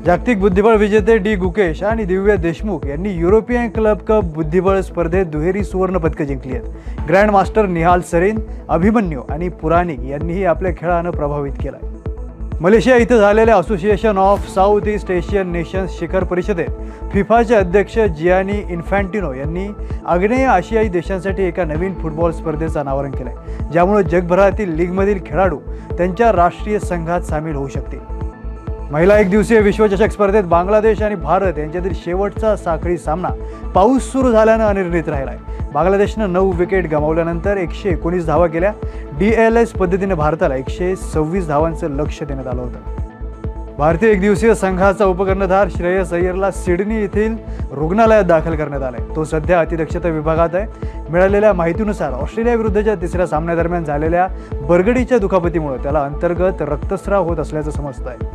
जागतिक बुद्धिबळ विजेते डी गुकेश आणि दिव्या देशमुख यांनी युरोपियन क्लब कप बुद्धिबळ स्पर्धेत दुहेरी सुवर्ण पदकं जिंकली आहेत। ग्रँड मास्टर निहाल सरीन, अभिमन्यू आणि पुराणिक यांनीही आपल्या खेळानं प्रभावित केलाय। मलेशिया इथं झालेल्या association of south east Asian nations शिखर परिषदेत फिफाचे अध्यक्ष जियानी इन्फॅन्टिनो यांनी आग्नेय आशियाई देशांसाठी एका नवीन फुटबॉल स्पर्धेचं अनावरण केलंय, ज्यामुळे जगभरातील लीगमधील खेळाडू त्यांच्या राष्ट्रीय संघात सामील होऊ शकतील। महिला एकदिवसीय विश्वचषक स्पर्धेत बांगलादेश आणि भारत यांच्यातील शेवटचा साखळी सामना पाऊस सुरू झाल्यानं अनिर्णित राहिलाय। बांगलादेशनं 9 विकेट गमावल्यानंतर 119 धावा केल्या। DLS पद्धतीने भारताला 126 धावांचं लक्ष्य देण्यात आलं होतं। भारतीय एकदिवसीय संघाचा उपकर्णधार श्रेयस अय्यरला सिडनी येथील रुग्णालयात दाखल करण्यात आलाय। तो सध्या अतिदक्षता विभागात आहे। मिळालेल्या माहितीनुसार ऑस्ट्रेलिया विरुद्धच्या तिसऱ्या सामन्यादरम्यान झालेल्या बरगडीच्या दुखापतीमुळे त्याला अंतर्गत रक्तस्राव होत असल्याचं समजतंय।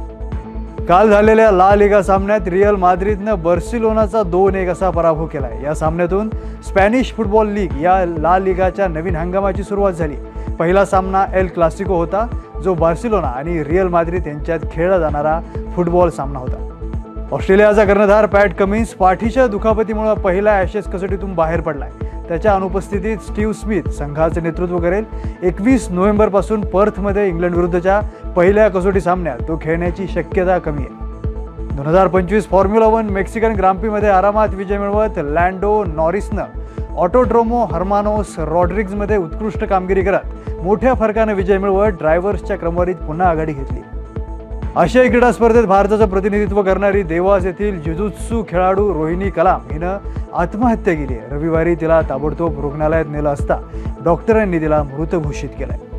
काल झालेल्या ला लिगा सामन्यात रिअल माद्रिदनं बार्सिलोनाचा 2-1 असा पराभव केलाय। या सामन्यातून स्पॅनिश फुटबॉल लीग या ला लिगाच्या नवीन हंगामाची सुरुवात झाली। पहिला सामना एल क्लासिको होता, जो बार्सिलोना आणि रिअल माद्रिद यांच्यात खेळला जाणारा फुटबॉल सामना होता। ऑस्ट्रेलियाचा कर्णधार पॅट कमिन्स पाठीच्या दुखापतीमुळे पहिल्या ॲशेस कसोटीतून बाहेर पडलाय। त्याच्या अनुपस्थितीत स्टीव्ह स्मिथ संघाचं नेतृत्व करेल। 21 नोव्हेंबरपासून पर्थमध्ये इंग्लंड विरुद्धच्या पहिल्या कसोटी सामन्यात तो खेळण्याची शक्यता कमी आहे। 2025 फॉर्म्युला 1 मेक्सिकन ग्रांप्रीमध्ये आरामात विजय मिळवत लँडो नॉरिसनं ऑटोड्रोमो हर्मानोस रॉड्रिग्जमध्ये उत्कृष्ट कामगिरी करत मोठ्या फरकाने विजय मिळवत ड्रायव्हर्सच्या क्रमवारीत पुन्हा आघाडी घेतली। आशियाई क्रीडा स्पर्धेत भारताचं प्रतिनिधित्व करणारी देवास येथील जुजुत्सू खेळाडू रोहिणी कलाम हिनं आत्महत्या केली आहे। रविवारी तिला ताबडतोब रुग्णालयात नेलं असता डॉक्टरांनी तिला मृत घोषित केलंय।